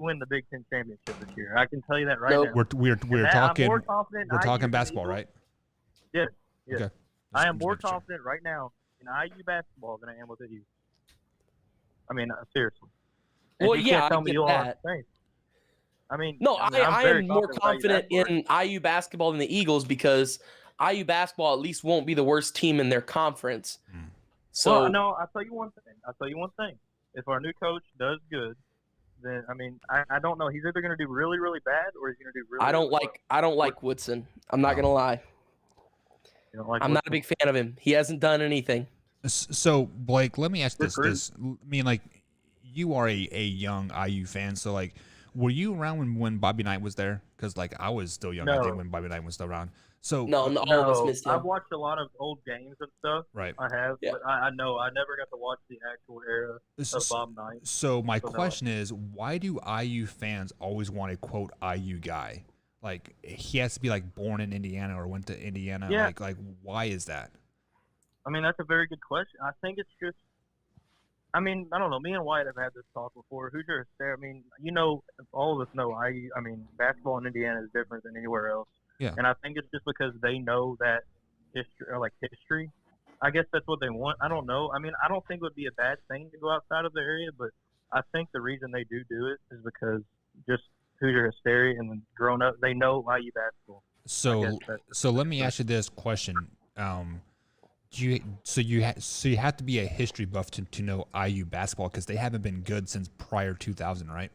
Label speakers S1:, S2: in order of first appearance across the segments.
S1: win the Big Ten championship this year. I can tell you that right
S2: Nope.
S1: now.
S3: We're talking
S1: I'm more confident
S3: we're
S1: in
S3: talking
S1: IU
S3: basketball,
S1: than
S3: right?
S1: Yes. Yes.
S3: Okay.
S1: I am
S3: Just
S1: more
S3: making sure.
S1: confident right now in IU basketball than I am with you. I mean, seriously. And
S2: Well,
S1: you
S2: yeah,
S1: can't tell
S2: I
S1: me
S2: get
S1: you all
S2: that.
S1: the same. I mean,
S2: No,
S1: I'm
S2: I
S1: very
S2: am more confident
S1: about IU basketball.
S2: in IU basketball than the Eagles because IU basketball at least won't be the worst team in their conference. So
S1: well, no, I'll tell you one thing. If our new coach does good, then I mean, I don't know. He's either going to do really, really bad or he's going to do really.
S2: I don't
S1: really
S2: like I don't like Woodson. I'm not gonna lie.
S1: You know, like
S2: I'm not a big fan of him. He hasn't done anything.
S3: So Blake, let me ask this.
S1: Recruit.
S3: I mean, like, you are a young IU fan, so like, were you around when Bobby Knight was there? Because like I was still young, I
S1: No.
S3: think, when Bobby Knight was still around. So
S2: No, all of us missed him.
S1: I've watched a lot of old games and stuff.
S3: Right.
S1: I have,
S2: Yeah.
S1: but I know I never got to watch the actual era of Bob Knight.
S3: So my
S1: So no.
S3: question is, why do IU fans always want a quote IU guy? Like he has to be like born in Indiana or went to Indiana.
S1: Yeah.
S3: Like why is that?
S1: I mean, that's a very good question. I think it's just, I mean, I don't know. Me and White have had this talk before. Hoosier Hysteria. I mean, you know, all of us know I mean, basketball in Indiana is different than anywhere else.
S3: Yeah.
S1: And I think it's just because they know that history. I guess that's what they want. I don't know. I mean, I don't think it would be a bad thing to go outside of the area, but I think the reason they do it is because just Hoosier Hysteria and then growing up, they know IU basketball.
S3: So let me ask you this question. You have to be a history buff to know IU basketball because they haven't been good since prior 2000, right?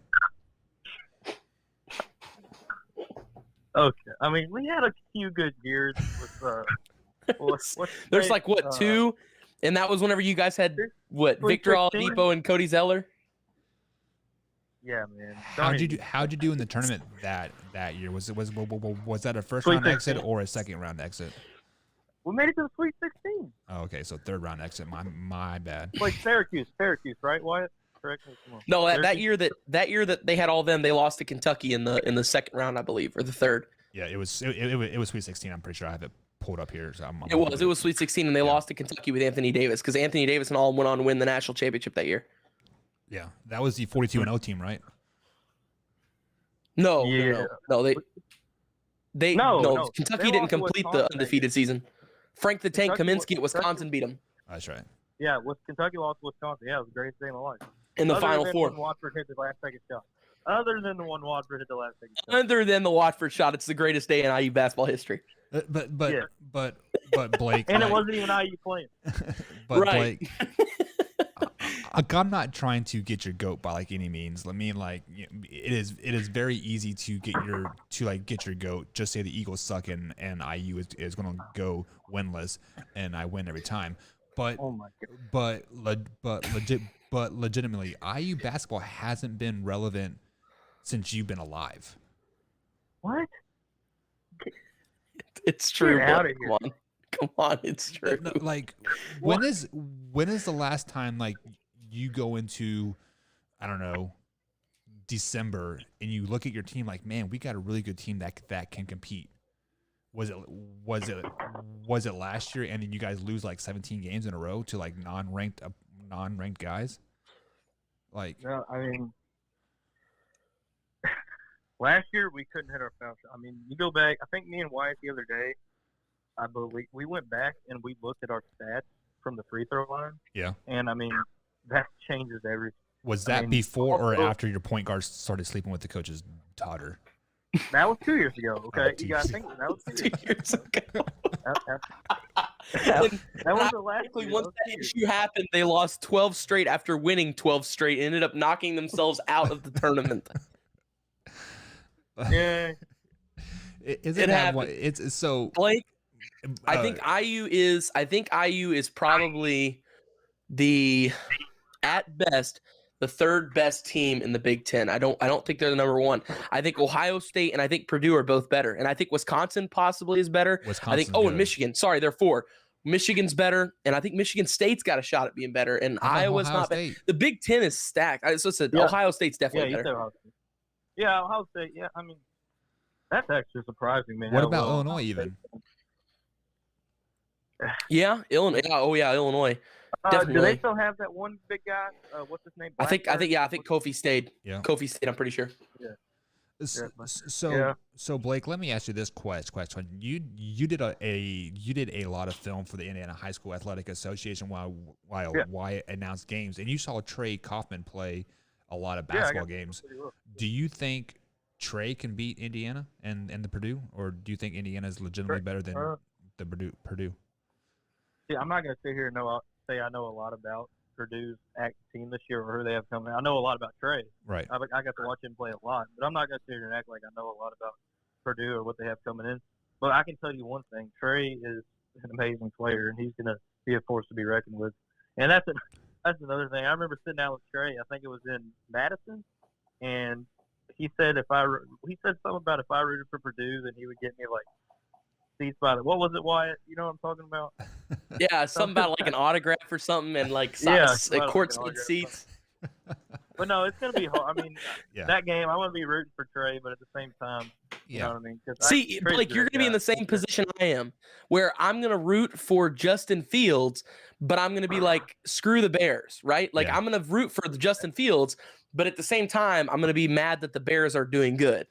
S1: Okay. I mean, we had a few good years with
S2: There's like what, 2? And that was whenever you guys had what, Victor
S1: 2016?
S2: Oladipo and Cody Zeller?
S1: Yeah, man.
S3: How'd you do in the tournament that year? Was that a first round exit or a second round exit?
S1: We made it to the Sweet 16.
S3: Oh, okay, so third round exit. My bad.
S1: Like Syracuse, right, Wyatt? Correct me. Come on.
S2: No, that
S1: Syracuse?
S2: year that they had all them, they lost to Kentucky in the second round, I believe, or the third.
S3: Yeah, it was Sweet 16. I'm pretty sure I have it pulled up here. So
S2: It was Sweet 16, and they lost to Kentucky with Anthony Davis because Anthony Davis and all went on to win the national championship that year.
S3: Yeah, that was the 42-0 team, right?
S2: No,
S1: They
S2: Kentucky didn't
S1: lost to
S2: complete the
S1: Wisconsin.
S2: undefeated season. Frank the Tank
S1: Kentucky-
S2: Kaminsky at Wisconsin beat him
S3: That's right.
S1: Yeah, with Kentucky lost to Wisconsin. Yeah, it was the greatest day of my life.
S2: in the
S1: Other
S2: Final
S1: than
S2: Four.
S1: when Watford hit the last second shot. Other than the one Watford hit the last second shot.
S2: Other than the Watford shot, it's the greatest day in IU basketball history.
S3: But
S1: Yeah.
S3: Blake,
S1: And
S3: like,
S1: it wasn't even IU playing.
S3: but
S2: Right.
S3: Blake, I'm not trying to get your goat by like any means. I mean, like, it is very easy to get your goat. Just say the Eagles suck and IU is going to go winless, and I win every time. But
S1: Oh my God.
S3: but legitimately, IU basketball hasn't been relevant since you've been alive.
S1: What?
S2: It's true.
S1: Get outta
S2: Blake.
S1: here.
S2: Come on, it's true.
S3: No, like, when is the last time like you go into, I don't know, December and you look at your team like, man, we got a really good team that can compete. Was it last year and then you guys lose like 17 games in a row to like non-ranked guys? Like,
S1: No, I mean, last year we couldn't hit our foul shot. I mean, you go back. I think me and Wyatt the other day, I believe we went back and we looked at our stats from the free throw line.
S3: yeah.
S1: And I mean, that changes everything.
S3: Was
S1: I
S3: that
S1: mean,
S3: before or
S1: also-
S3: after your point guard started sleeping with the coach's daughter?
S1: That was 2 years ago. Okay,
S3: 2
S1: you got to
S3: years
S1: think that was 2
S2: 2
S1: years.
S2: years ago.
S1: That was the last
S2: Ironically,
S1: year.
S2: once
S1: That
S2: that
S1: was 2 years.
S2: issue happened, they lost 12 straight after winning 12 straight and ended up knocking themselves out of the tournament.
S1: Yeah.
S3: Isn't
S2: It
S3: that what
S2: happened.
S3: it's so?
S2: Blake, I think IU is probably at best the third best team in the Big Ten. I don't think they're the number one. I think Ohio State and I think Purdue are both better, and I think Wisconsin possibly is better.
S3: Wisconsin's
S2: and
S3: good.
S2: Michigan. Sorry, they're 4. Michigan's better, and I think Michigan State's got a shot at being better, and
S3: How about
S2: Iowa's
S3: Ohio
S2: not bad.
S3: State?
S2: The Big Ten is stacked.
S1: Yeah.
S2: Ohio State's
S1: Yeah,
S2: definitely
S1: you
S2: better.
S1: said Ohio State. Yeah, Ohio State. Yeah, I mean, that's actually surprising, man.
S3: What
S1: how
S3: about
S1: well
S3: Illinois
S1: Ohio
S3: even?
S1: State-
S2: Yeah, Illinois. Oh yeah, Illinois.
S1: Do
S2: Definitely.
S1: they still have that one big guy? What's his name?
S2: I think
S1: Blackburn?
S2: Kofi stayed.
S3: Yeah.
S2: Kofi stayed, I'm pretty sure.
S3: So Blake, let me ask you this question. You did a lot of film for the Indiana High School Athletic Association while Wyatt announced games, and you saw Trey Kaufman play a lot of basketball games. Do you think Trey can beat Indiana and the Purdue, or do you think Indiana is legitimately better than the Purdue?
S1: See, I'm not going to sit here and say I know a lot about Purdue's active team this year or who they have coming. I know a lot about Trey.
S3: Right.
S1: I got to watch him play a lot, but I'm not going to sit here and act like I know a lot about Purdue or what they have coming in. But I can tell you one thing: Trey is an amazing player, and he's going to be a force to be reckoned with. And that's another thing. I remember sitting down with Trey. I think it was in Madison, and he said he said something about if I rooted for Purdue, then he would get me like seats by the. What was it, Wyatt? You know what I'm talking about?
S2: Yeah, something about like an autograph or something, and like courtside seats.
S1: But no, it's gonna be hard. I mean, that game, I want to be rooting for Trey, but at the same time, you know what I mean?
S2: See, Blake, you're gonna be in the same position I am, where I'm gonna root for Justin Fields, but I'm gonna be like, screw the Bears, right? Like I'm gonna root for the Justin Fields, but at the same time, I'm gonna be mad that the Bears are doing good.